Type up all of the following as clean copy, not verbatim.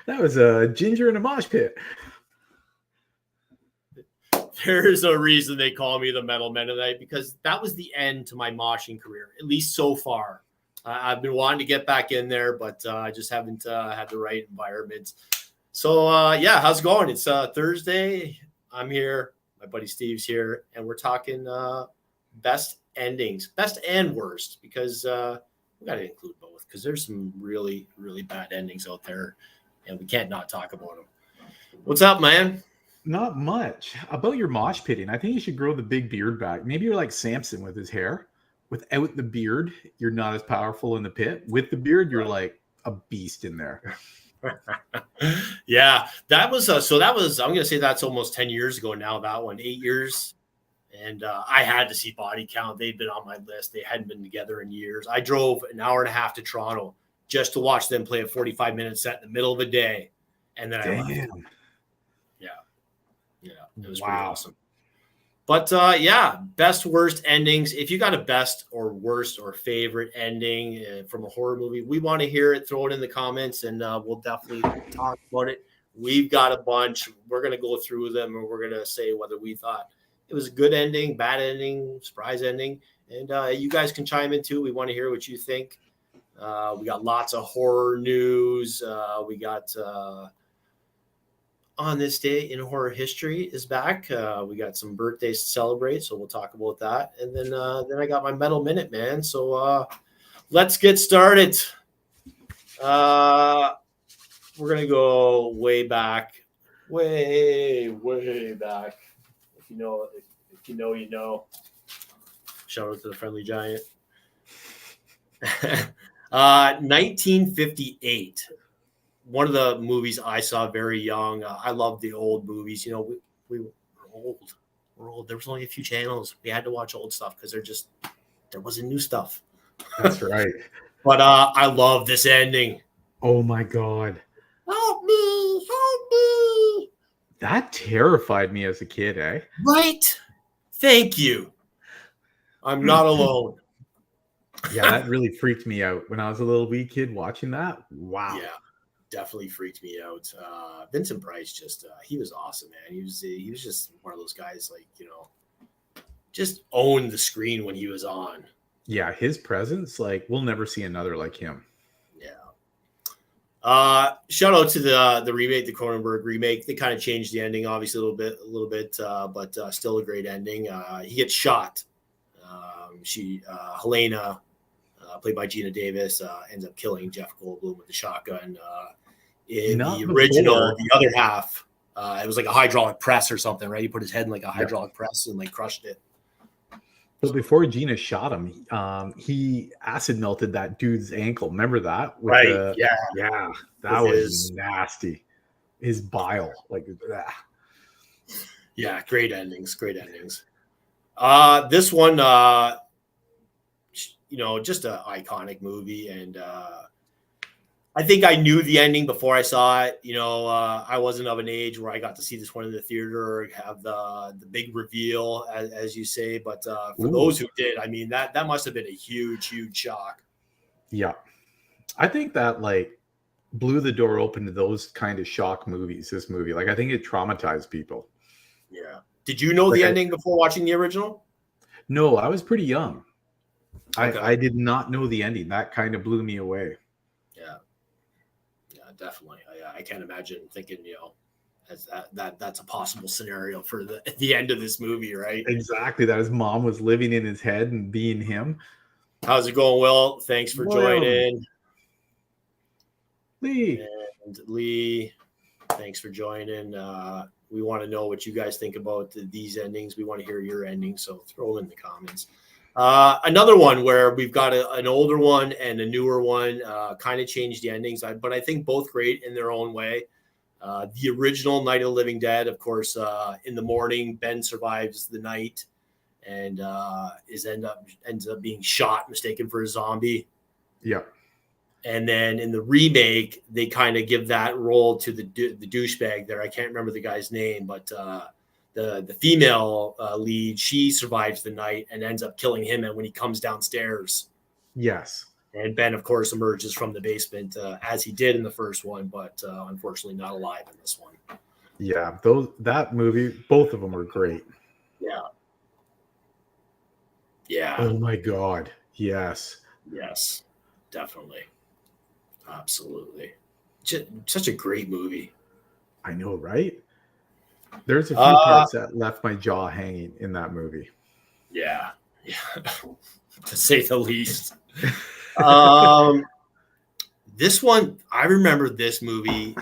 That was a ginger in a mosh pit. There's a reason they call me the Metal Mennonite, because that was the end to my moshing career, at least so far. I've been wanting to get back in there, but I just haven't had the right environment. So, yeah, how's it going? It's Thursday. I'm here. My buddy Steve's here, and we're talking best endings, best and worst, because we got to include both, because there's some really, really bad endings out there, and we can't not talk about them. What's up, man? Not much about your mosh pitting. I think you should grow the big beard back. Maybe you're like Samson with his hair. Without the beard, you're not as powerful in the pit. With the beard, you're like a beast in there. Yeah, that was so that was, I'm gonna say that's almost 10 years ago now, that one, 8 years. And I had to see Body Count. They'd been on my list. They hadn't been together in years. I drove an hour and a half to Toronto just to watch them play a 45-minute set in the middle of the day, and then I left. Yeah, it was pretty awesome. But yeah, best worst endings. If you got a best or worst or favorite ending from a horror movie, we want to hear it. Throw it in the comments, and we'll definitely talk about it. We've got a bunch. We're going to go through them, and we're going to say whether we thought it was a good ending, bad ending, surprise ending. And you guys can chime in too. We want to hear what you think. We got lots of horror news. We got On This Day in Horror History is back. We got some birthdays to celebrate, so we'll talk about that. And then I got my Metal Minute, man. So let's get started. We're gonna go way back, way back. If you know, you know. Shout out to the Friendly Giant. 1958. One of the movies I saw very young. I love the old movies. You know, we were old. We're old. There was only a few channels. We had to watch old stuff because there wasn't new stuff. That's right. But I love this ending. Oh my God. Help me. Help me. That terrified me as a kid, eh? Right? Thank you. I'm not alone. Yeah, that really freaked me out when I was a little wee kid watching that. Wow. Yeah. Definitely freaked me out. Vincent Price, just he was awesome, man. He was just one of those guys, like, you know, just owned the screen when he was on. Yeah, his presence, like, we'll never see another like him. Yeah. Shout out to the remake, the Cronenberg remake. They kind of changed the ending, obviously, a little bit, but still a great ending. He gets shot. Helena, played by Gina Davis, ends up killing Jeff Goldblum with the shotgun. In the original, the other half, it was like a hydraulic press or something, right? He put his head in like a hydraulic press and like crushed it. But before Gina shot him, he acid melted that dude's ankle. Remember that? Right. Yeah. That was nasty. His bile, like that. Yeah, great endings. This one, you know, just an iconic movie, and I think I knew the ending before I saw it. You know, I wasn't of an age where I got to see this one in the theater or have the big reveal, as you say. But for those who did, I mean, that must have been a huge shock. Yeah, I think that like blew the door open to those kind of shock movies. This movie, like, I think it traumatized people. Yeah. Did you know the ending before watching the original? No, I was pretty young. Okay. I did not know the ending. That kind of blew me away. Yeah, definitely. I can't imagine thinking, you know, that's a possible scenario for the end of this movie, right? Exactly. That his mom was living in his head and being him. How's it going, Will? Thanks for joining. Lee, thanks for joining. We want to know what you guys think about these endings. We want to hear your endings, so throw them in the comments. Another one where we've got an older one and a newer one, kind of changed the endings, but I think both great in their own way. The original Night of the Living Dead, of course, in the morning, Ben survives the night and ends up being shot, mistaken for a zombie. Yeah. And then in the remake, they kind of give that role to the douchebag there. I can't remember the guy's name, but the female lead, she survives the night and ends up killing him. And when he comes downstairs, yes, And Ben, of course, emerges from the basement as he did in the first one, but unfortunately not alive in this one. Yeah, that movie, both of them were great. Yeah. Yeah. Oh my God. Yes. Yes, definitely. Absolutely. Such a great movie. I know, right? There's a few parts that left my jaw hanging in that movie. Yeah. To say the least. This one, I remember this movie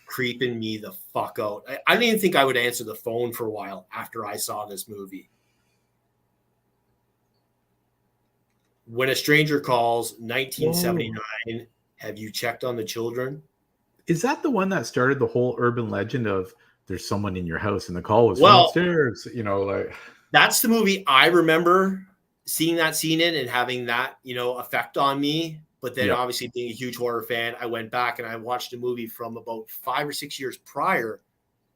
creeping me the fuck out. I didn't even think I would answer the phone for a while after I saw this movie. When a Stranger Calls, 1979. Whoa. Have you checked on the children? Is that the one that started the whole urban legend of there's someone in your house and the call was from upstairs? You know, like that's the movie I remember seeing that scene in and having that, effect on me. But then obviously being a huge horror fan, I went back and I watched a movie from about 5 or 6 years prior.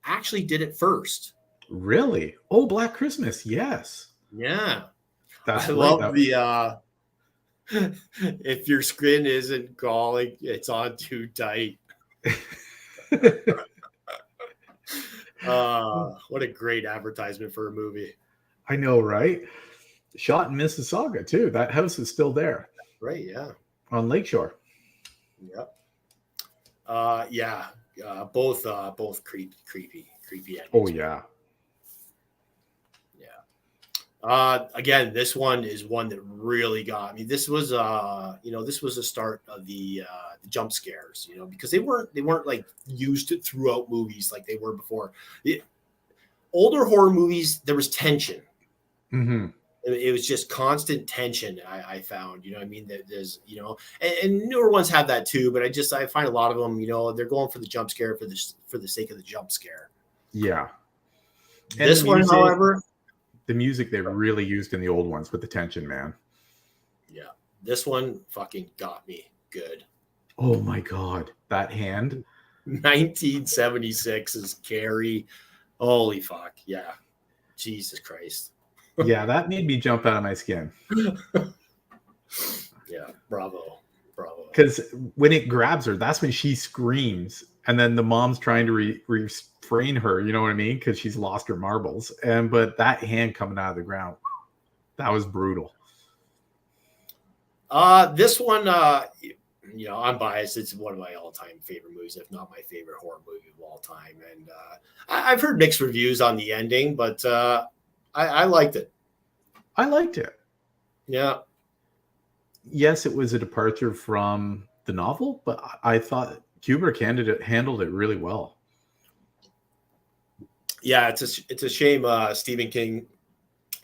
Actually did it first. Really? Oh, Black Christmas. Yes. Yeah. That's I love the if your skin isn't calling, it's on too tight. What a great advertisement for a movie. I know, right? Shot in Mississauga too. That house is still there. Right, yeah. On Lakeshore. Yep. Both creepy endings. Oh yeah. Again, this one is one that really got me. This was the start of the jump scares, because they weren't like used throughout movies like they were before. Older horror movies, there was tension. Mm-hmm. It was just constant tension. I found, there's, and newer ones have that too, but I find a lot of them, they're going for the jump scare for the sake of the jump scare. Yeah. And this one, however, the music they really used in the old ones with the tension, man. Yeah. This one fucking got me good. Oh my God. That hand. 1976 is Carrie. Holy fuck. Yeah. Jesus Christ. Yeah. That made me jump out of my skin. Yeah. Bravo. Because when it grabs her, that's when she screams. And then the mom's trying to refrain her, you know what I mean? Because she's lost her marbles. But that hand coming out of the ground, that was brutal. This one, I'm biased. It's one of my all-time favorite movies, if not my favorite horror movie of all time. And I've heard mixed reviews on the ending, but I liked it. I liked it. Yeah. Yes, it was a departure from the novel, but I thought Kubrick handled it really well. Yeah, it's a shame Stephen King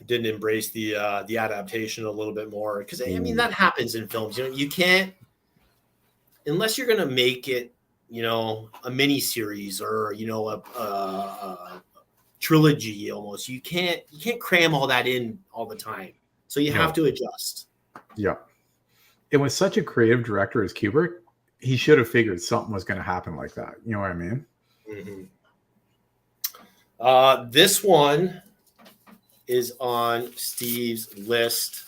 didn't embrace the adaptation a little bit more, because that happens in films. You can't, unless you're going to make it, a mini series or a trilogy almost. You can't cram all that in all the time. So you have to adjust. Yeah. And with such a creative director as Kubrick, he should have figured something was going to happen like that. You know what I mean? Mm-hmm. This one is on Steve's list.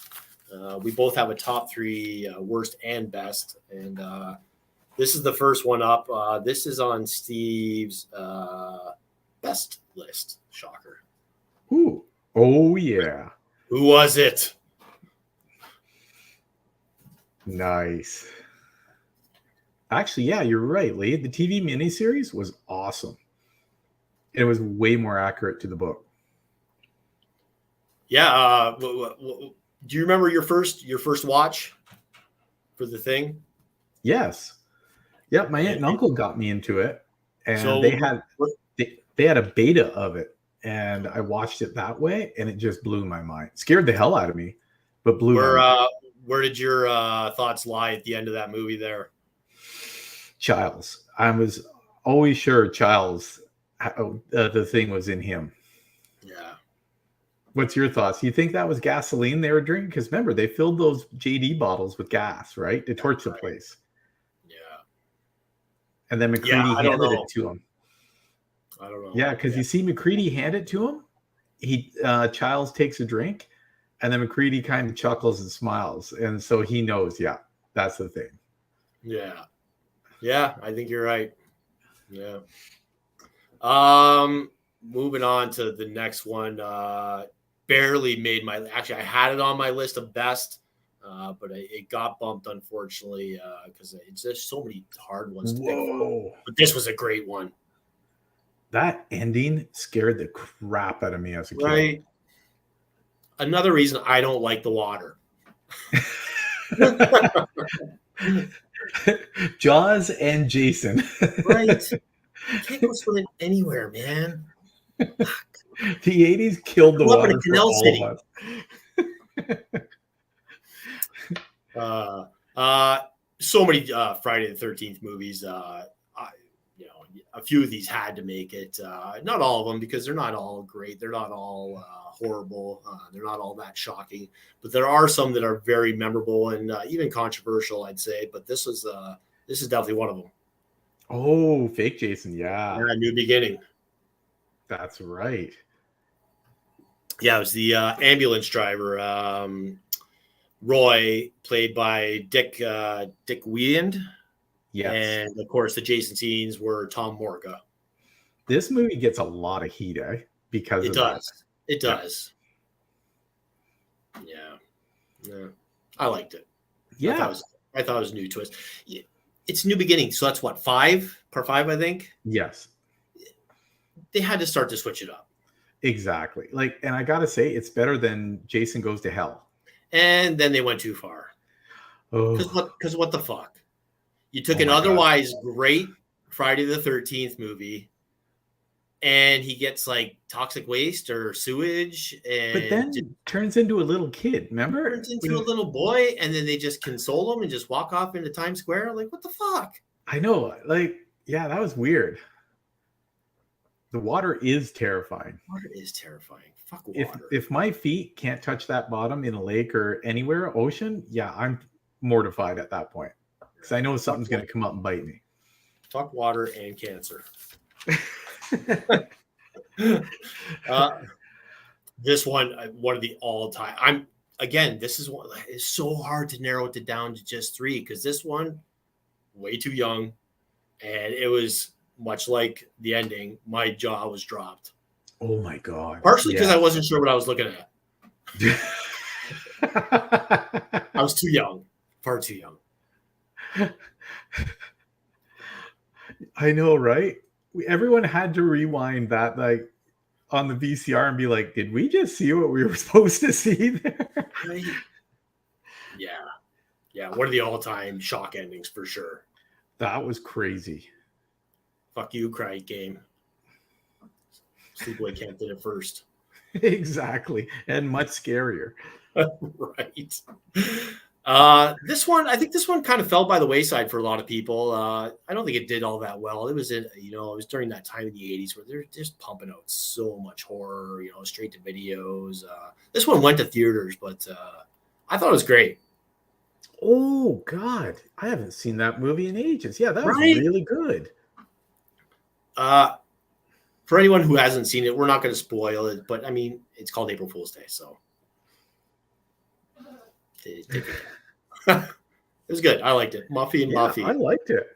We both have a top 3 worst and best. And this is the first one up. This is on Steve's best list. Shocker. Ooh. Oh, yeah. Who was it? Nice. Actually, yeah, you're right, Lee. The TV miniseries was awesome. It was way more accurate to the book. Yeah. Do you remember your first watch for The Thing? Yes. Yep. My aunt and uncle got me into it, and they had a beta of it, and I watched it that way, and it just blew my mind. Scared the hell out of me, but blew my mind. Where did your thoughts lie at the end of that movie there? Childs. I was always sure Childs, the thing was in him. Yeah. What's your thoughts? Do you think that was gasoline they were drinking? Because remember, they filled those JD bottles with gas, right? To torch the place. Yeah. And then McCready handed it to him. I don't know. Yeah, because you see McCready hand it to him. Childs takes a drink, and then McCready kind of chuckles and smiles. And so he knows, yeah, That's the thing. Yeah. Yeah, I think you're right. Yeah. Moving on to the next one. Barely made my. Actually, I had it on my list of best, but it got bumped unfortunately because it's just so many hard ones to pick from. Whoa. But this was a great one. That ending scared the crap out of me as a kid. Right. Another reason I don't like the water. Jaws and Jason. Right. You can't go swimming anywhere, man. The 80s killed the Grew up in water a for canal all city. of us. So many Friday the 13th movies. A few of these had to make it. Not all of them, because they're not all great. They're not all horrible. They're not all that shocking. But there are some that are very memorable and even controversial, I'd say. But this is definitely one of them. Oh, fake Jason. Yeah. New Beginning. That's right. Yeah, it was the ambulance driver, Roy, played by Dick Wieland. Yes. And of course, the Jason scenes were Tom Morga. This movie gets a lot of heat, because it does. It does. Yeah. I liked it. Yeah. I thought it was a new twist. It's New Beginning, so that's what, part 5, I think. Yes. They had to start to switch it up. Exactly. And I gotta say, it's better than Jason Goes to Hell. And then they went too far. Oh, Because what the fuck? You took an otherwise great Friday the 13th movie, and he gets like toxic waste or sewage, and but then turns into a little kid. Remember? Turns into a little boy, and then they just console him and just walk off into Times Square. Like, what the fuck? I know. Yeah, that was weird. The water is terrifying. Water is terrifying. Fuck water. If my feet can't touch that bottom in a lake or anywhere, ocean, yeah, I'm mortified at that point. Because I know something's going to come up and bite me. Fuck water and cancer. This one of the all-time. This is one. It's so hard to narrow it down to just 3, because this one, way too young, and it was much like the ending. My jaw was dropped. Oh my god! Partially because I wasn't sure what I was looking at. I was too young, far too young. I know, right? Everyone had to rewind that on the VCR and be like, did we just see what we were supposed to see there? Right? Yeah, one of the all-time shock endings for sure. That was crazy. Fuck you, Cry Game. Sleepaway Camp did it first. Exactly, and much scarier. Right. This one, I think this one kind of fell by the wayside for a lot of people. I don't think it did all that well. It was it was during that time in the 80s where they're just pumping out so much horror, straight to videos. This one went to theaters, but I thought it was great. Oh God, I haven't seen that movie in ages. Yeah, that was really good. For anyone who hasn't seen it, we're not going to spoil it, but I mean, it's called April Fool's Day, so it was good. I liked it. Muffy and Buffy. I liked it.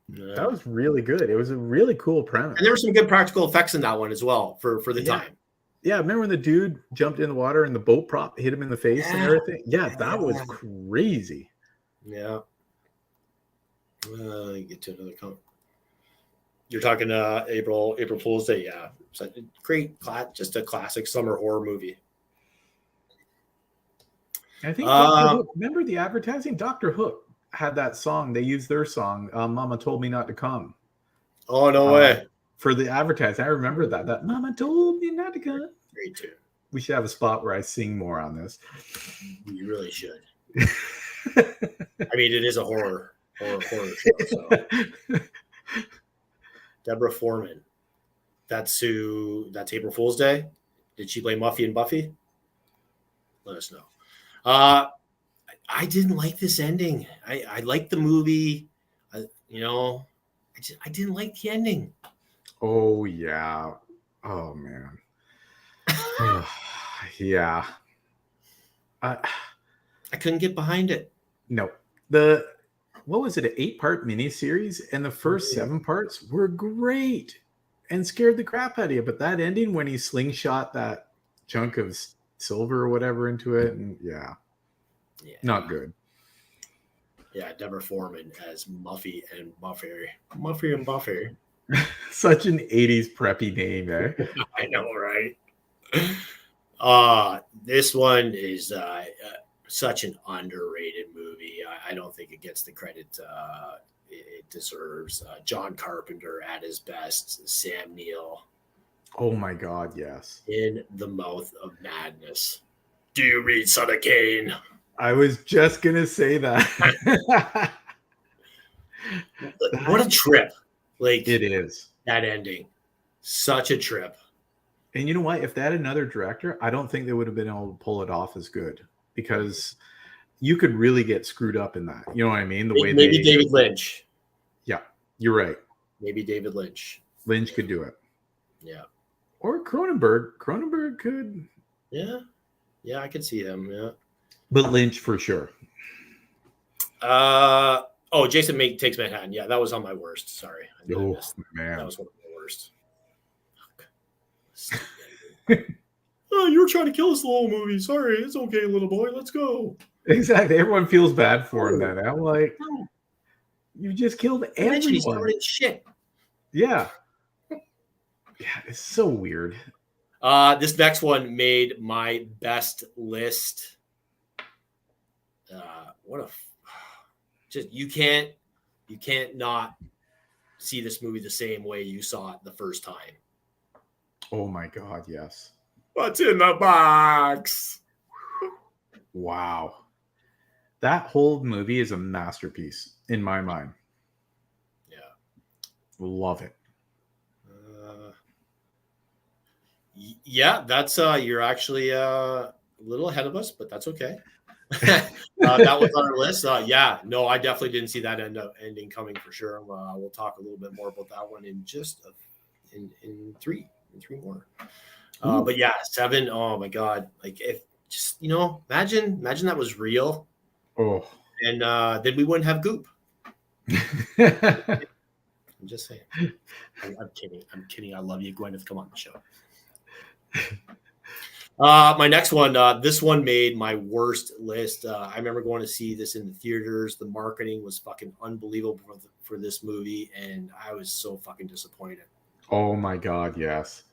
Yeah. That was really good. It was a really cool premise. And there were some good practical effects in that one as well for the time. Yeah, remember when the dude jumped in the water and the boat prop hit him in the face and everything? Yeah, that was crazy. Yeah. Get to another comment. You're talking April Fool's Day, yeah. It's a great, just a classic summer horror movie. I think Dr. Hook, remember the advertising? Dr. Hook had that song. They used their song, Mama Told Me Not to Come. Oh, no way. For the advertising. I remember that Mama told me not to come. Great too. We should have a spot where I sing more on this. You really should. I mean, it is a horror show. So. Deborah Foreman. That's April Fool's Day. Did she play Muffy and Buffy? Let us know. I didn't like this ending. I liked the movie. I didn't like the ending. Oh yeah. Oh man. Yeah. I couldn't get behind it. No. What was it, an 8-part miniseries? And the first 7 parts were great and scared the crap out of you. But that ending when he slingshot that chunk of silver or whatever into it, and yeah, not good. Yeah, Deborah Foreman as Muffy and Buffy. Muffy and Buffy. Such an 80s preppy name, eh? I know, right? This one is such an underrated movie. I don't think it gets the credit it deserves. John Carpenter at his best. Sam Neill. Oh my God, yes. In the Mouth of Madness. Do you read Son of Cain? I was just gonna say that. What a trip! Like it is. That ending, such a trip. And you know what? If they had another director, I don't think they would have been able to pull it off as good, because you could really get screwed up in that. You know what I mean? Maybe David Lynch. Yeah, you're right. Maybe David Lynch. Lynch could do it. Yeah. Or Cronenberg. Cronenberg could. Yeah. Yeah, I could see him. Yeah. But Lynch for sure. Jason Takes Manhattan. Yeah, that was on my worst. Sorry. Oh, man. That was one of the worst. Oh, you were trying to kill us the whole movie. Sorry. It's okay, little boy. Let's go. Exactly. Everyone feels bad for him then. I'm like, you just killed everyone. He's covered in shit. Yeah. Yeah, it's so weird. This next one made my best list. You can't not see this movie the same way you saw it the first time. Oh my God, yes. What's in the box? Wow. That whole movie is a masterpiece in my mind. Yeah. Love it. Yeah, that's you're actually a little ahead of us, but that's okay. That was on our list. I definitely didn't see that ending coming for sure. We'll talk a little bit more about that one in just in three more. But yeah, 7. Oh my God! Like if just imagine that was real. Oh, and then we wouldn't have Goop. I'm just saying. I'm kidding. I love you, Gwyneth. Come on the show. My next one, this one made my worst list. I remember going to see this in the theaters. The marketing was fucking unbelievable for this movie, and I was so fucking disappointed. Oh my God, yes.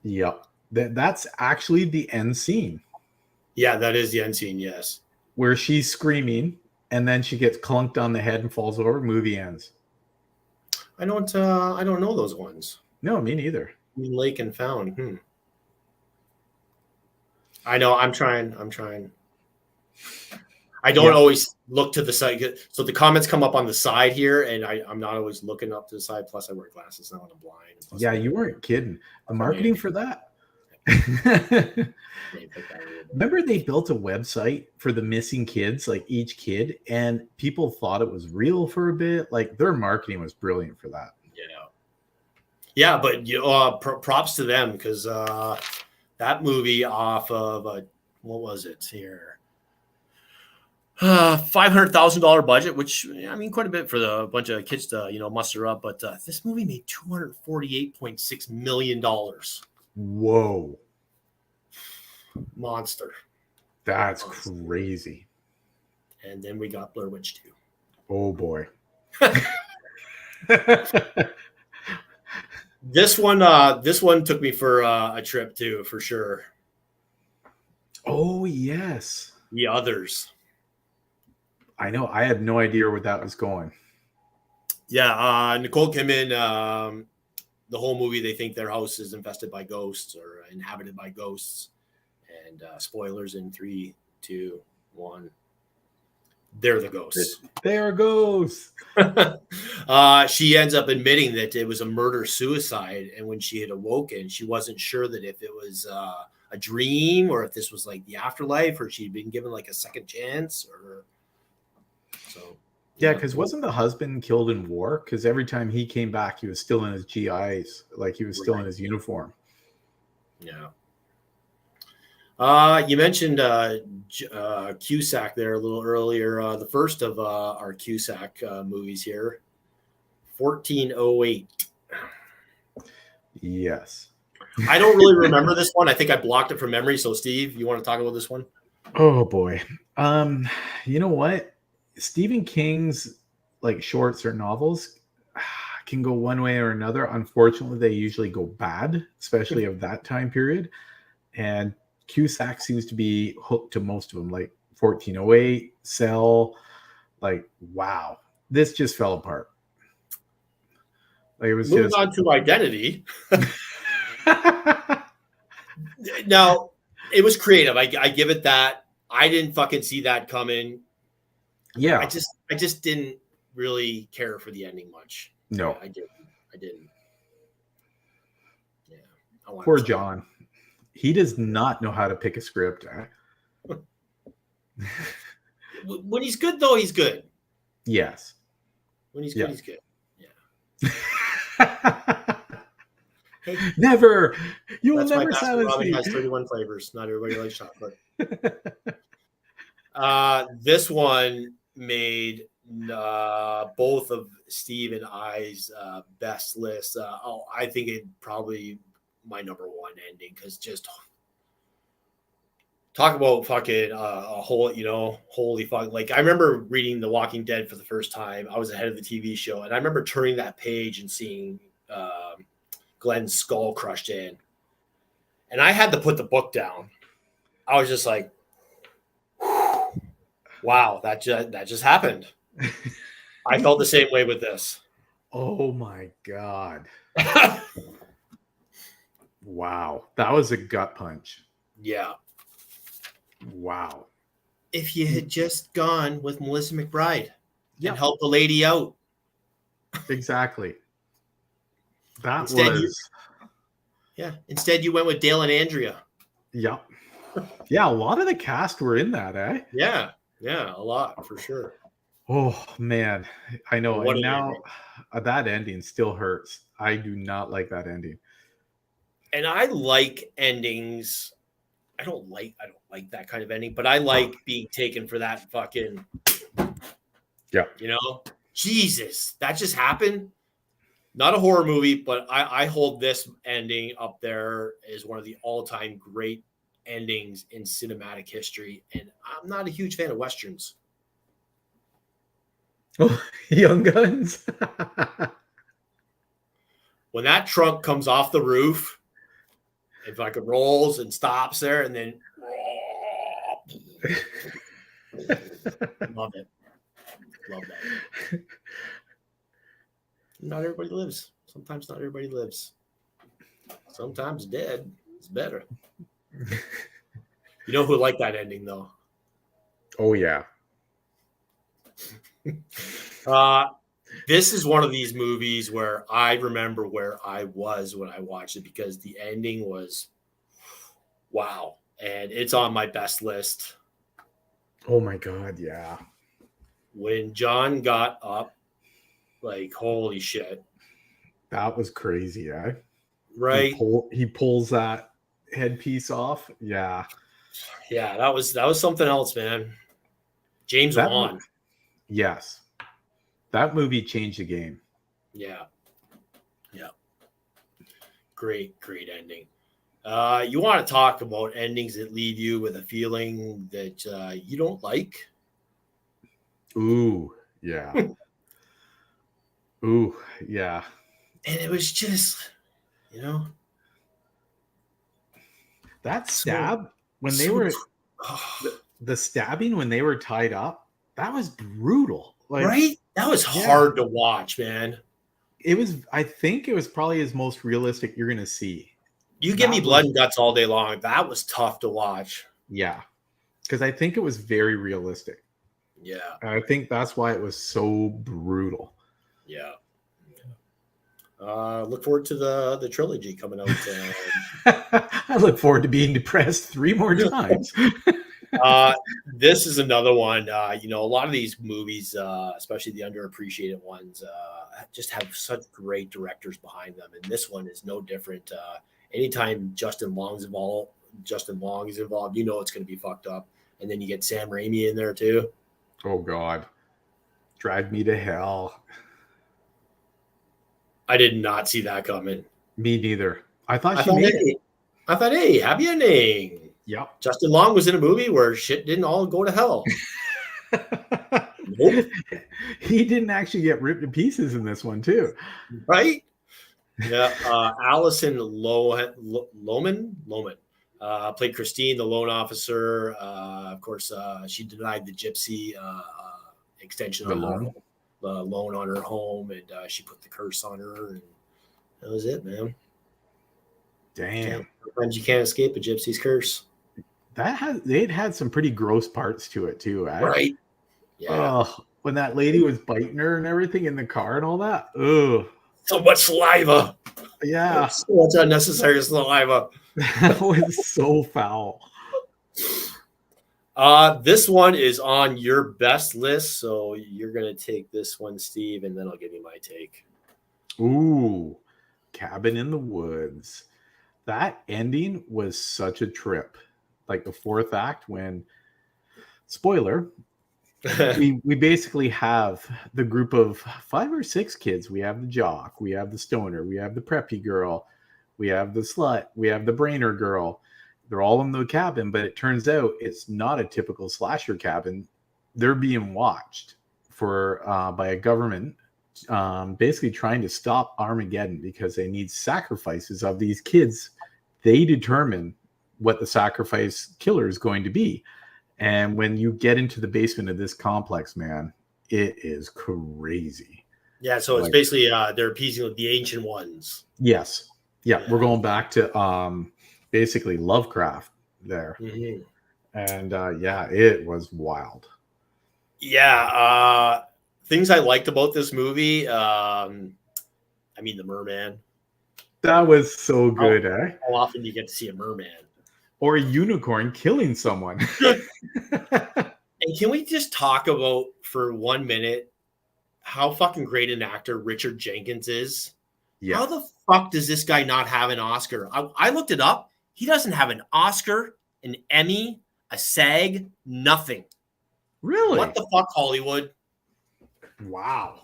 Yep. That's actually the end scene. Yeah, that is the end scene, yes. Where she's screaming, and then she gets clunked on the head and falls over. Movie ends. I don't know those ones. No, me neither. Lake and Found. I know. I'm trying. I don't always look to the side. So the comments come up on the side here, and I'm not always looking up to the side. Plus, I wear glasses now and I'm blind. Yeah, you weren't kidding. The marketing for that. Remember they built a website for the missing kids, like each kid, and people thought it was real for a bit. Like their marketing was brilliant for that. Yeah, but props to them, because that movie off of what was it here? $500,000 budget, which I mean quite a bit for a bunch of kids to muster up. But this movie made $248.6 million. Whoa, monster! That's crazy. And then we got Blair Witch 2. Oh boy. This one took me for a trip too, for sure. Oh yes, The Others. I know. I had no idea where that was going. Yeah, Nicole Kidman. The whole movie, they think their house is infested by ghosts or inhabited by ghosts. And spoilers in 3, 2, 1. They're the ghosts. They are ghosts. She ends up admitting that it was a murder-suicide, and when she had awoken, she wasn't sure that if it was a dream or if this was like the afterlife, or she'd been given like a second chance, or so. Yeah, because wasn't the husband killed in war? Because every time he came back, he was still in his GIs, like he was still in his uniform. Yeah. You mentioned Cusack there a little earlier. The first of our Cusack movies here, 1408. Yes. I don't really remember this one. I think I blocked it from memory. So, Steve, you want to talk about this one? Oh boy. You know what? Stephen King's like shorts or novels can go one way or another. Unfortunately, they usually go bad, especially of that time period. And Cusack seems to be hooked to most of them, like 1408, Cell. Like, wow, this just fell apart. Like, it was Moving just. on to Identity. Now, it was creative. I give it that. I didn't fucking see that coming. Yeah. I just didn't really care for the ending much. No. I didn't. Yeah. Poor John. He does not know how to pick a script. When he's good, though, he's good. Yes. When he's good, he's good. Yeah. Never. You will never silence me. Has 31 flavors. Not everybody likes chocolate. This one made both of Steve and I's best lists. I think it probably my number one ending, because just talk about fucking a whole, holy fuck. Like, I remember reading The Walking Dead for the first time. I was ahead of the TV show, and I remember turning that page and seeing Glenn's skull crushed in, and I had to put the book down. I was just like, wow, that just happened. I felt the same way with this. Oh my God. Wow. That was a gut punch. Yeah. Wow. If you had just gone with Melissa McBride and helped the lady out. Exactly. Instead you went with Dale and Andrea. Yeah. Yeah, a lot of the cast were in that, eh? Yeah, a lot for sure. Oh man, I know. And now that ending still hurts. I do not like that ending. And I like endings. I don't like that kind of ending, but I like being taken for that fucking. Yeah. Jesus, that just happened. Not a horror movie, but I hold this ending up there as one of the all-time great endings in cinematic history. And I'm not a huge fan of Westerns. Oh, Young Guns. When that trunk comes off the roof, and fucking rolls and stops there, and then love it. Love that. Not everybody lives. Sometimes not everybody lives. Sometimes dead is better. You know who liked that ending, though? Oh, yeah. This is one of these movies where I remember where I was when I watched it, because the ending was wow. And it's on my best list. Oh, my God, yeah. When John got up, like, holy shit. That was crazy, eh? Right. He pulls that headpiece off. Yeah. Yeah, that was something else, man. James Wan. Yes. That movie changed the game. Yeah. Great ending. You want to talk about endings that leave you with a feeling that you don't like? Ooh, yeah. Ooh, yeah. And it was just, that stab when they were the stabbing when they were tied up, that was brutal. Like, right? That was hard to watch, man. I think it was probably his most realistic you're gonna see. You give me blood and guts all day long. That was tough to watch. Yeah. Because I think it was very realistic. Yeah. And I think that's why it was so brutal. Yeah. Look forward to the trilogy coming out. I look forward to being depressed 3 more times. This is another one. A lot of these movies, especially the underappreciated ones, just have such great directors behind them, and this one is no different. Anytime Justin Justin Long is involved, you know it's going to be fucked up. And then you get Sam Raimi in there too. Oh God, Drag Me to Hell. I did not see that coming. Me neither. I thought I she thought, made it. hey, happy ending. Yep. Justin Long was in a movie where shit didn't all go to hell. Nope. He didn't actually get ripped to pieces in this one too. Right? Yeah. Allison Lohman played Christine, the loan officer. Of course, she denied the gypsy extension The on loan? her loan on her home, and she put the curse on her, and that was it, man. Damn. Sometimes you can't escape a gypsy's curse. It had some pretty gross parts to it too, eh? Right. Yeah. Oh, when that lady was biting her and everything in the car and all that. Ugh. So much saliva. Yeah. So much unnecessary saliva. That was so foul. This one is on your best list, so you're gonna take this one, Steve, and then I'll give you my take. Ooh, Cabin in the Woods. That ending was such a trip. Like the fourth act, when spoiler, we basically have the group of 5 or 6 kids. We have the jock, we have the stoner, we have the preppy girl, we have the slut, we have the brainer girl. They're all in the cabin, but it turns out it's not a typical slasher cabin. They're being watched for by a government, basically trying to stop Armageddon because they need sacrifices of these kids. They determine what the sacrifice killer is going to be. And when you get into the basement of this complex, man, it is crazy. Yeah, so it's basically they're appeasing the ancient ones. Yes. Yeah, we're going back to basically Lovecraft there. Mm-hmm. And yeah, it was wild. Yeah, things I liked about this movie, I mean the merman. That was so good, eh? How often do you get to see a merman? Or a unicorn killing someone. And can we just talk about for 1 minute how fucking great an actor Richard Jenkins is? Yeah. How the fuck does this guy not have an Oscar? I looked it up. He doesn't have an Oscar, an Emmy, a SAG, nothing. Really? What the fuck, Hollywood? Wow.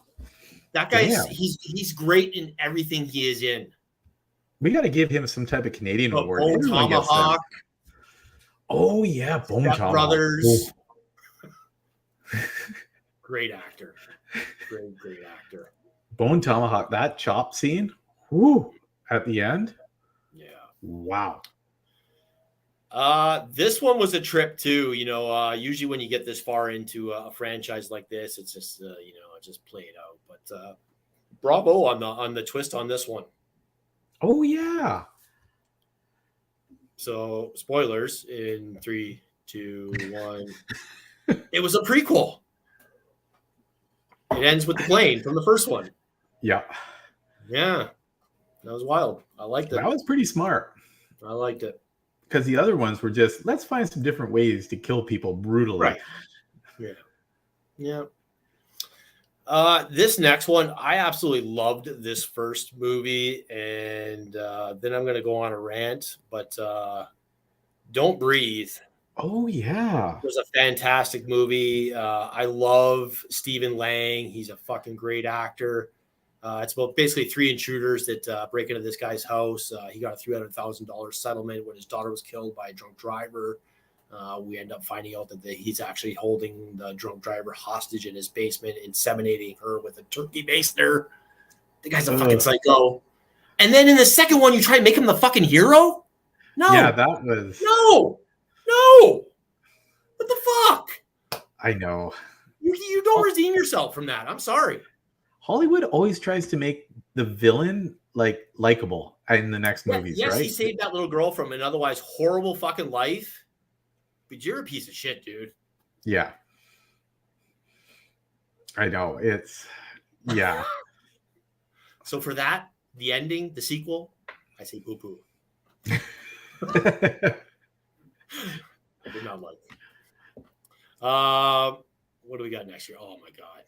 That guy's he's great in everything he is in. We got to give him some type of Canadian award. Bone Tomahawk. Oh yeah, Bone Tomahawk. Brothers. Great actor. Great actor. Bone Tomahawk, that chop scene, whoo, at the end. Yeah. Wow. This one was a trip too. You know, usually when you get this far into a franchise like this, it's just just play it out. But bravo on the twist on this one. Oh yeah. So spoilers in 3, 2, 1. It was a prequel. It ends with the plane from the first one. Yeah. Yeah. That was wild. I liked it. That was pretty smart. I liked it. Because the other ones were just, let's find some different ways to kill people brutally. Right. Yeah. Yeah. This next one, I absolutely loved this first movie. And then I'm going to go on a rant. But Don't Breathe. Oh, yeah. It was a fantastic movie. I love Stephen Lang. He's a fucking great actor. It's about basically 3 intruders that break into this guy's house. He got a $300,000 settlement when his daughter was killed by a drunk driver. We end up finding out that he's actually holding the drunk driver hostage in his basement, inseminating her with a turkey baster. The guy's a fucking psycho. And then in the second one, you try to make him the fucking hero? No. Yeah, that was... No. What the fuck? I know. You don't redeem yourself from that. I'm sorry. Hollywood always tries to make the villain likable in the next movies, yes, right? He saved that little girl from an otherwise horrible fucking life, but you're a piece of shit, dude. Yeah. I know. Yeah. So for that, the ending, the sequel, I say poo-poo. I did not like it. What do we got next year? Oh my god.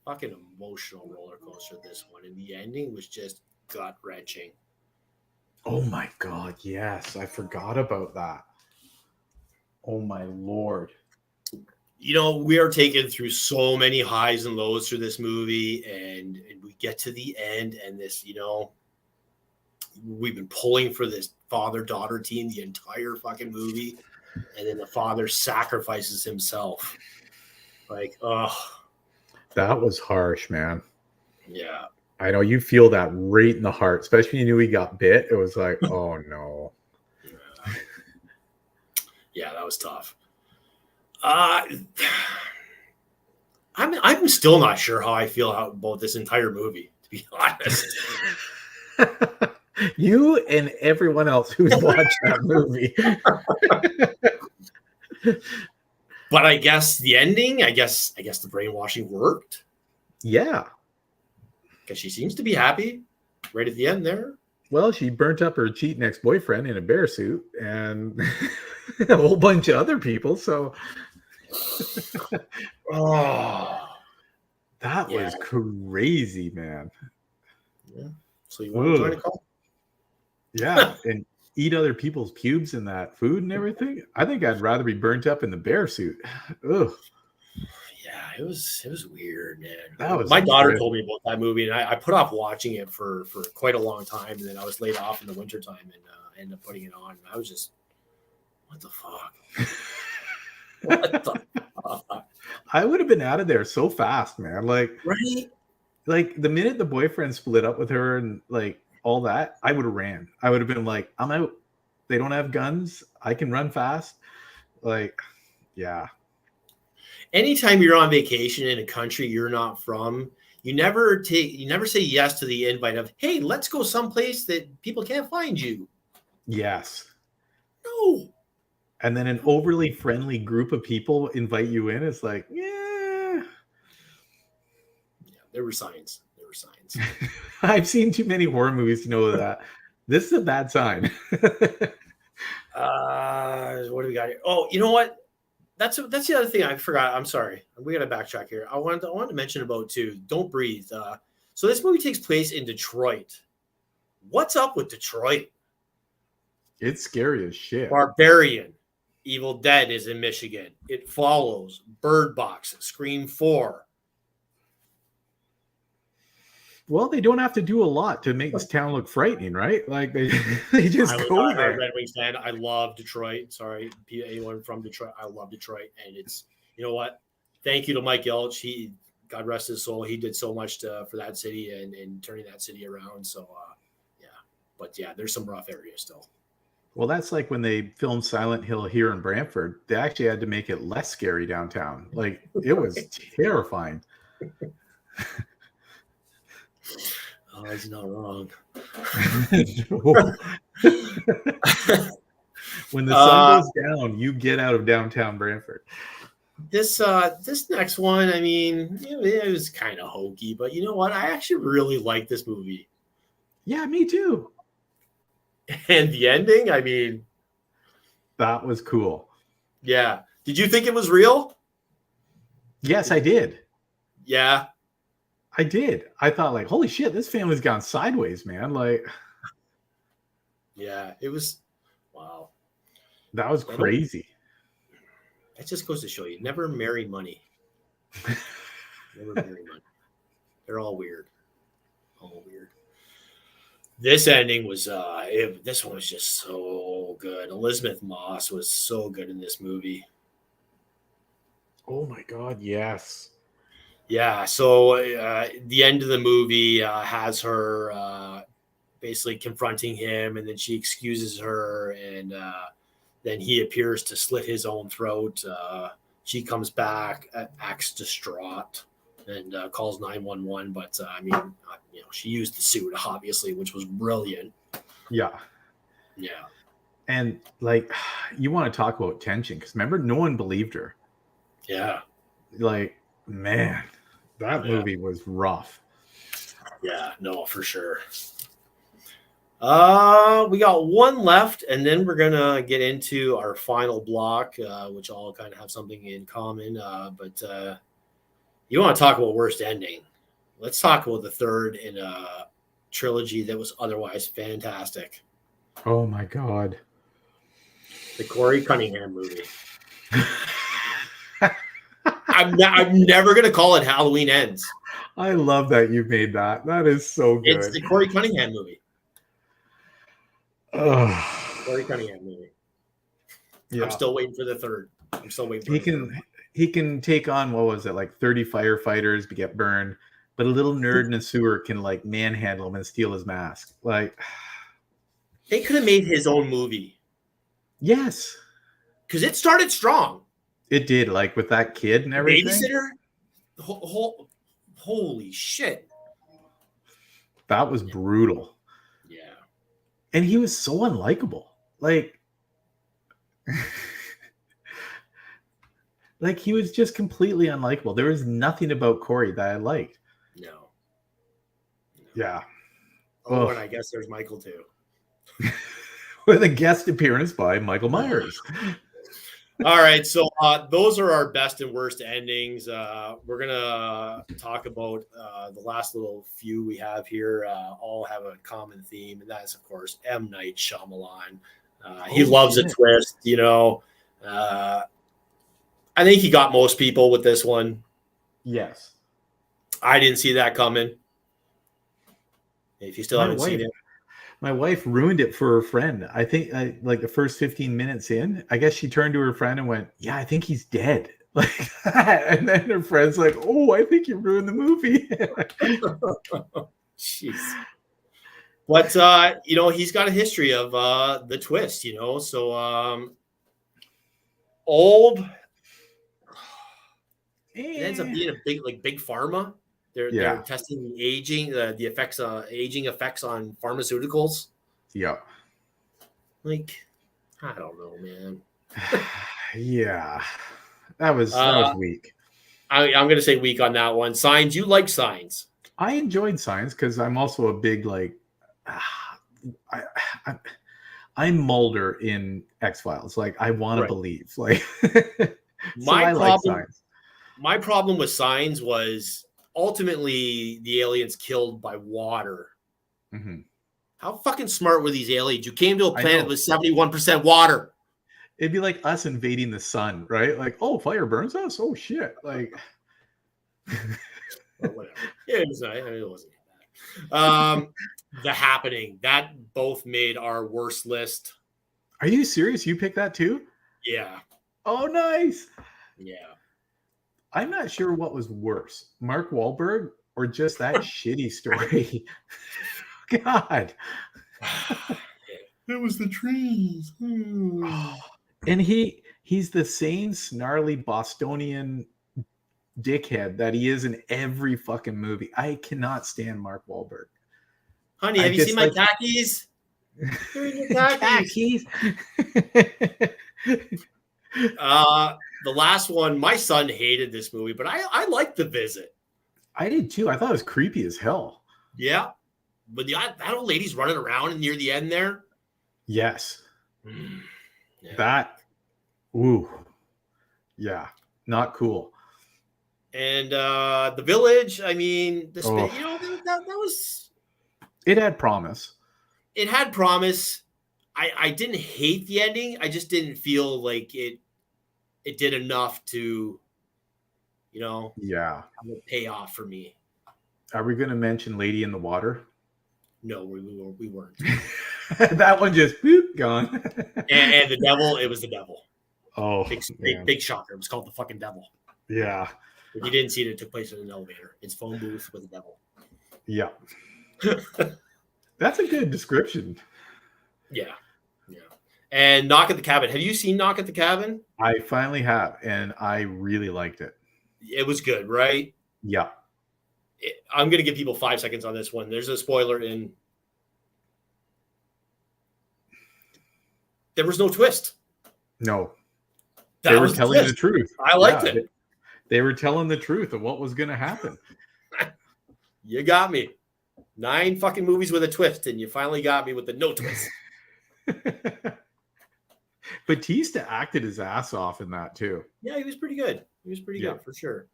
Fucking emotional roller coaster, this one. And the ending was just gut-wrenching. Oh my God, yes. I forgot about that. Oh my Lord. You know, we are taken through so many highs and lows through this movie, and we get to the end, and this, you know, we've been pulling for this father-daughter team the entire fucking movie, and then the father sacrifices himself. Like, oh, That was harsh, man. yeah. I know you feel that right in the heart, especially when you knew he got bit. It was like, oh no. Yeah, that was tough. I'm still not sure how I feel about this entire movie, to be honest. You and everyone else who's watched that movie. But I guess the ending, I guess the brainwashing worked Yeah. because she seems to be happy right at the end there. Well, she burnt up her cheating ex-boyfriend in a bear suit and a whole bunch of other people. So Oh, that yeah. was crazy, man. Yeah. So you want to join a Ugh. call? Yeah. And eat other people's pubes in that food and everything. I think I'd rather be burnt up in the bear suit. Ugh. Yeah, it was weird, man. That was My daughter grim. told me about that movie, and I put off watching it for quite a long time, and then I was laid off in the wintertime and ended up putting it on. And I was just, what the fuck? What the fuck? I would have been out of there so fast, man. Right? Like the minute the boyfriend split up with her and like all that, I would have ran. I would have been like, I'm out. They don't have guns. I can run fast. Like, yeah. Anytime you're on vacation in a country you're not from, you never say yes to the invite of, hey, let's go someplace that people can't find you. Yes. No. And then an overly friendly group of people invite you in. It's like, yeah. Yeah, there were signs. There were signs. I've seen too many horror movies to know that this is a bad sign. What do we got here? Oh, you know what? That's the other thing I forgot. I'm sorry. We got to backtrack here. I wanted to mention about too. Don't Breathe. So this movie takes place in Detroit. What's up with Detroit? It's scary as shit. Barbarian. Evil Dead is in Michigan. It Follows. Bird Box. Scream 4. Well, they don't have to do a lot to make this town look frightening, right? Like they just go I'm a there. Red Wings fan. I love Detroit. Sorry, anyone from Detroit. I love Detroit, and it's, you know what? Thank you to Mike Yelich. He, God rest his soul, he did so much for that city and turning that city around. So yeah, but yeah, there's some rough areas still. Well, that's like when they filmed Silent Hill here in Brantford. They actually had to make it less scary downtown. Like it was terrifying. Oh, he's not wrong. When the sun goes down, you get out of downtown Brantford. This next one, I mean, it was kind of hokey, but you know what? I actually really like this movie. Yeah, me too. And the ending, I mean, that was cool. Yeah. Did you think it was real? Yes, I did. Yeah. I did. I thought like, holy shit, this family's gone sideways, man. Like, yeah, it was, wow. That was crazy. That just goes to show you, never marry money. Never marry money. They're all weird. All weird. This ending was, this one was just so good. Elizabeth Moss was so good in this movie. Oh my God, yes. Yeah, so the end of the movie has her basically confronting him, and then she excuses her, and then he appears to slit his own throat. She comes back, acts distraught, and calls 911. But I mean, she used the suit, obviously, which was brilliant. Yeah. Yeah. And like, you want to talk about tension, because remember, no one believed her. Yeah. Like, man, that movie was rough. Yeah, no, for sure. We got one left, and then we're gonna get into our final block, which all kind of have something in common. But you want to talk about worst ending? Let's talk about the third in a trilogy that was otherwise fantastic. Oh my god. The Corey Cunningham movie. I'm never going to call it Halloween Ends. I love that you made that. That is so good. It's the Corey Cunningham movie. Corey Cunningham movie. Yeah. I'm still waiting for the third. I'm still waiting for He the can third. he can take on, what was it, like 30 firefighters to get burned, but a little nerd in a sewer can like manhandle him and steal his mask. Like, They could have made his own movie yes, because it started strong. it did. Like with that kid and everything. Babysitter. Holy shit. That was brutal. Yeah. And he was so unlikable. Like, like he was just completely unlikable. There was nothing about Corey that I liked. No. Yeah. Oh, Ugh. and I guess there's Michael too. With a guest appearance by Michael Myers. All right, so those are our best and worst endings. We're gonna talk about the last little few we have here. All have a common theme, and that's of course M. Night Shyamalan. He loves a twist, you know. I think he got most people with this one. Yes. I didn't see that coming. If you still haven't seen it, my wife ruined it for her friend. I think like the first 15 minutes in, I guess she turned to her friend and went, "Yeah, I think he's dead." Like that. And then her friend's like, "Oh, I think you ruined the movie." jeez. But you know, he's got a history of the twist, you know. So old. It ends up being a big pharma. They're testing the aging, the effects, aging effects on pharmaceuticals. Yeah. Like, I don't know, man. Yeah, that was weak. I'm going to say weak on that one. Signs, you like Signs? I enjoyed Signs because I'm also a big like. I'm Mulder in X-Files. Like I want to believe. Like my problem with Signs was ultimately the aliens killed by water. Mm-hmm. How fucking smart were these aliens? You came to a planet with 71% water. It'd be like us invading the sun, right? Like, oh, fire burns us. Oh shit! Like, whatever. It wasn't bad. The Happening, that both made our worst list. Are you serious? You picked that too? Yeah. Oh, nice. Yeah. I'm not sure what was worse, Mark Wahlberg or just that shitty story. God. It was the trees. And he's the same snarly Bostonian dickhead that he is in every fucking movie. I cannot stand Mark Wahlberg. Honey, have you seen my khakis? Khakis. The last one, my son hated this movie, but I liked The Visit. I did too. I thought it was creepy as hell. Yeah. But that old lady's running around near the end there. Yes. Yeah. That, ooh. Yeah. Not cool. And The Village, I mean, you know, that was... It had promise. It had promise. I didn't hate the ending. I just didn't feel like it did enough to, you know, have a payoff for me. Are we going to mention Lady in the Water? No, we weren't. That one just whoop, gone. and the devil, it was the devil. Oh, big shocker. It was called The Fucking Devil. Yeah. If you didn't see it, it took place in an elevator. It's phone booth with the devil. Yeah. That's a good description. Yeah. Yeah. And Knock at the Cabin. Have you seen Knock at the Cabin? I finally have, and I really liked it. It was good, right? Yeah. I'm going to give people 5 seconds on this one. There's a spoiler in. There was no twist. No. They were telling the truth. I liked it. They were telling the truth of what was going to happen. You got me. 9 fucking movies with a twist, and you finally got me with the no twist. Batista acted his ass off in that too. Yeah, he was pretty good. He was pretty good for sure.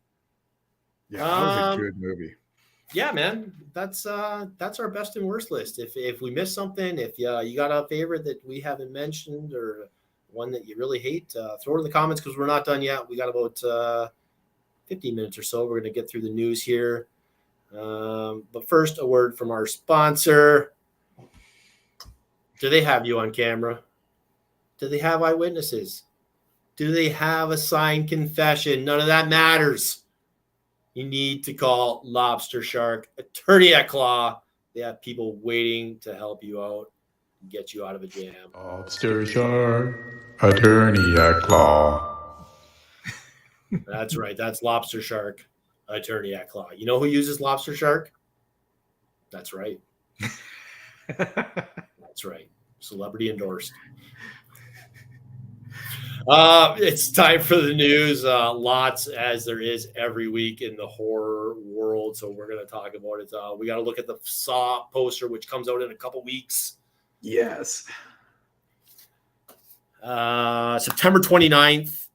Yeah, that was a good movie. yeah, man, that's our best and worst list. If we miss something, if you got a favorite that we haven't mentioned or one that you really hate, throw it in the comments because we're not done yet. We got about 15 minutes or so. We're going to get through the news here. But first, a word from our sponsor. Do they have you on camera? Do they have eyewitnesses? Do they have a signed confession? None of that matters. You need to call Lobster Shark Attorney at Claw. They have people waiting to help you out and get you out of a jam. Lobster Shark Attorney at Claw. That's right. That's Lobster Shark Attorney at Claw. You know who uses Lobster Shark? That's right. That's right. Celebrity endorsed. It's time for the news. Lots as there is every week in the horror world. So we're going to talk about it. We got to look at the Saw poster, which comes out in a couple weeks. Yes. September 29th.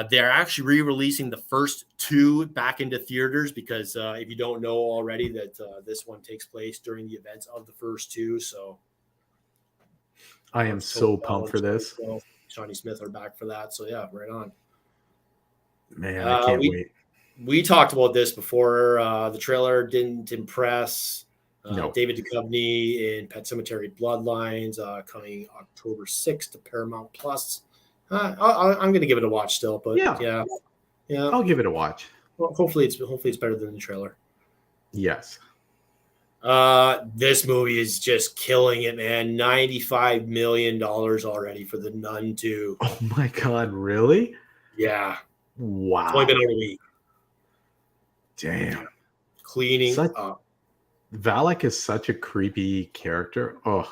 They're actually re-releasing the first two back into theaters because if you don't know already that this one takes place during the events of the first two. So I am so pumped for this. Johnny Smith are back for that. So yeah, right on. Man, I can't wait. We talked about this before. The trailer didn't impress. No. David Duchovny in Pet Sematary Bloodlines coming October 6th to Paramount Plus. I'm going to give it a watch still, but yeah. I'll give it a watch. Well, hopefully it's better than the trailer. Yes. This movie is just killing it, man. $95 million already for The Nun 2. Oh my God, really? Yeah. Wow. It's only been a week. Damn. Cleaning up. Valak is such a creepy character. Oh.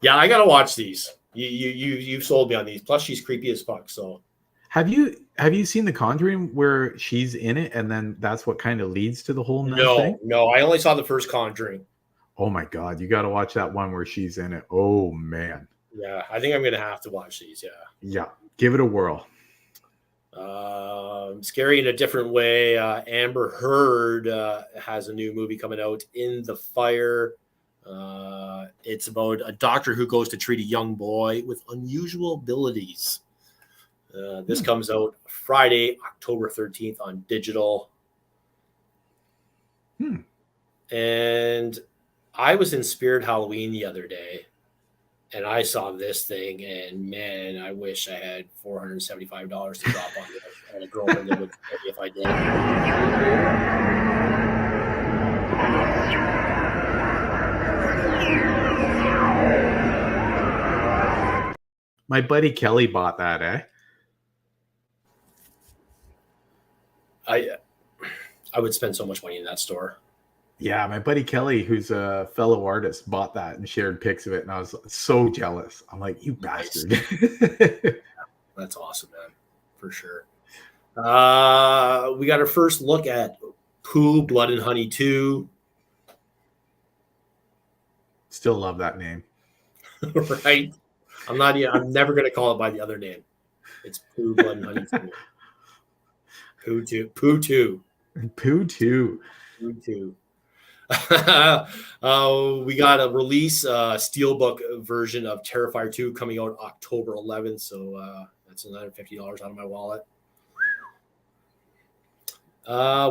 Yeah, I gotta watch these. You've sold me on these. Plus, she's creepy as fuck. So, have you seen The Conjuring where she's in it, and then that's what kind of leads to the whole nun thing? No, I only saw the first Conjuring. Oh my God, you got to watch that one where she's in it. Oh man. Yeah, I think I'm gonna have to watch these. Yeah. Yeah, give it a whirl. Scary in a different way. Amber Heard has a new movie coming out, In the Fire. It's about a doctor who goes to treat a young boy with unusual abilities. This comes out Friday, October 13th on digital. And I was in Spirit Halloween the other day, and I saw this thing, and man, I wish I had $475 to drop on a girlfriend that would pay me if I did. My buddy Kelly bought that, eh? I would spend so much money in that store. Yeah, my buddy Kelly, who's a fellow artist, bought that and shared pics of it, and I was so jealous. I'm like, you bastard. That's awesome, man, for sure. We got our first look at Pooh, Blood and Honey 2. Still love that name. Right? I'm never going to call it by the other name. It's Pooh, Blood and Honey 2. Pooh 2. Pooh 2. Pooh 2. Pooh 2. We got a release steelbook version of Terrifier 2 coming out October 11th. So that's $150 out of my wallet.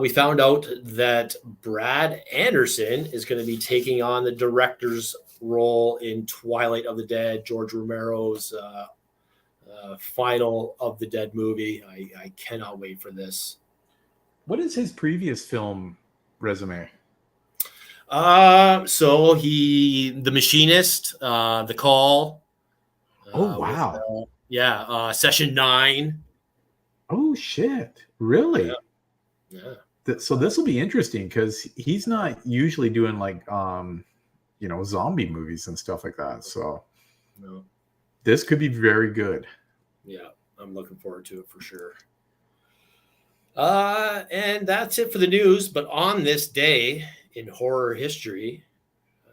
We found out that Brad Anderson is going to be taking on the director's role in Twilight of the Dead, George Romero's final of the Dead movie. I cannot wait for this. What is his previous film resume? So The Machinist, The Call. Oh wow! Session 9. Oh shit! Really? Yeah. So this will be interesting because he's not usually doing like zombie movies and stuff like that. So this could be very good. Yeah, I'm looking forward to it for sure. And that's it for the news. But on this day in horror history,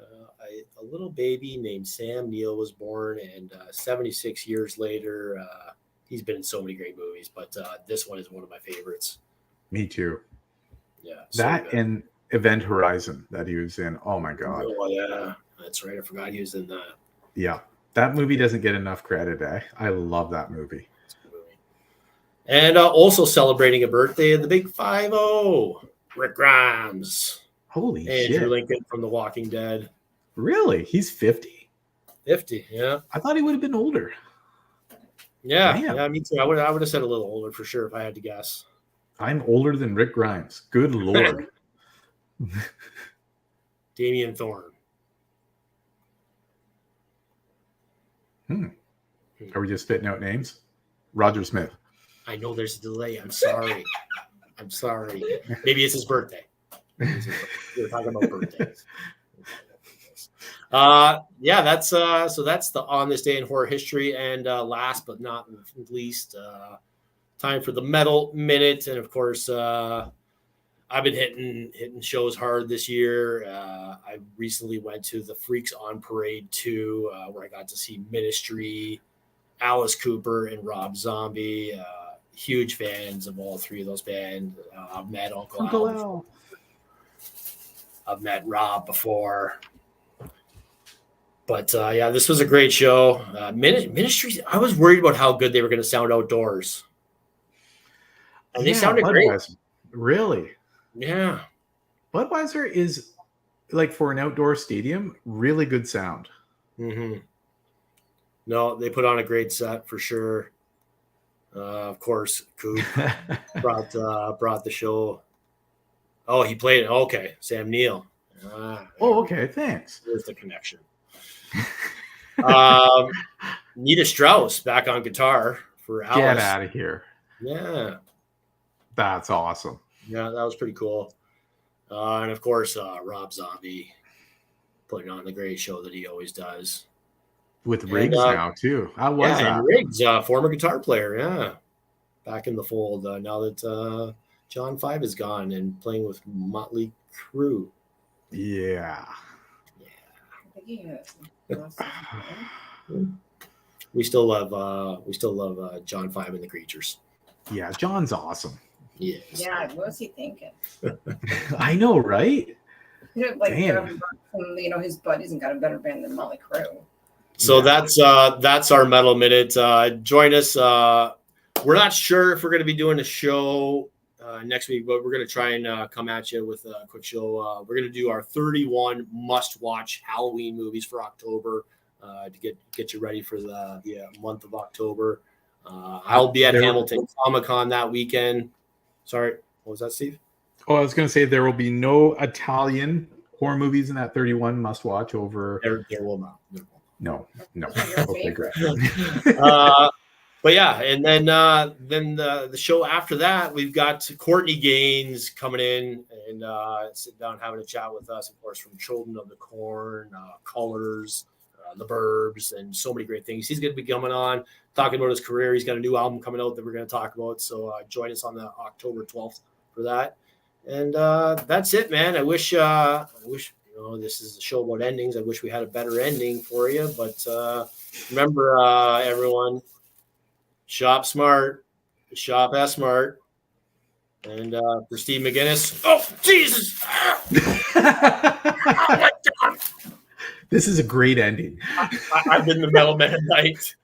a little baby named Sam Neill was born, and 76 years later, he's been in so many great movies, but this one is one of my favorites. Me too. Yeah. That and Event Horizon that he was in. Oh my god. Oh yeah, that's right. I forgot he was in that. Yeah. That movie doesn't get enough credit, eh? I love that movie. And also celebrating a birthday of the Big 5-0, Rick Grimes. Holy Andrew shit. Lincoln from The Walking Dead. Really? He's 50? 50, yeah. I thought he would have been older. Yeah, Damn. yeah, me too. I would have said a little older for sure if I had to guess. I'm older than Rick Grimes. Good lord. Damian Thorne. Are we just spitting out names? Roger Smith. I know there's a delay. I'm sorry. I'm sorry. Maybe it's his birthday. We're talking about birthdays. Yeah, that's so that's the On This Day in Horror History. And last but not least, time for the Metal Minute. And of course, I've been hitting shows hard this year. I recently went to the Freaks on Parade 2, where I got to see Ministry, Alice Cooper, and Rob Zombie. Huge fans of all three of those bands. I've met Uncle Al. I've met Rob before. But yeah, this was a great show. Ministry, I was worried about how good they were going to sound outdoors. And they sounded great. Really? Yeah. Budweiser is, like, for an outdoor stadium, really good sound. Mm-hmm. No, they put on a great set for sure. Of course, Coop brought the show. Oh, he played it. Okay, Sam Neill. Oh, okay. Thanks. There's the connection. Nita Strauss back on guitar for Alice. Get out of here. Yeah. That's awesome. Yeah, that was pretty cool. And of course, Rob Zombie putting on the great show that he always does. With Riggs now, too. How was that? And Riggs, former guitar player, yeah. Back in the fold now that John 5 is gone and playing with Motley Crue. Yeah. We still love John 5 and the Creatures. Yeah, John's awesome. Yes. Yeah, what was he thinking? I know, right? Like, Damn. His buddies and got a better band than Motley Crue. So that's our Metal Minute. Join us. We're not sure if we're going to be doing a show next week, but we're going to try and come at you with a quick show. We're going to do our 31 must-watch Halloween movies for October to get you ready for the month of October. I'll be at Hamilton Comic-Con that weekend. Sorry, what was that, Steve? Oh, I was going to say there will be no Italian horror movies in that 31 must-watch over. There will not. No. Okay, great. But yeah, and then the show after that, we've got Courtney Gaines coming in and sitting down having a chat with us, of course, from Children of the Corn, Colors, The Burbs, and so many great things. He's going to be coming on, talking about his career. He's got a new album coming out that we're going to talk about. So join us on the October 12th for that. And that's it, man. I wish this is a show about endings. I wish we had a better ending for you, but remember, everyone. Shop smart, shop as smart. And for Steve McGinnis, oh, Jesus. Oh, my God. This is a great ending. I've been the Metal Man at night.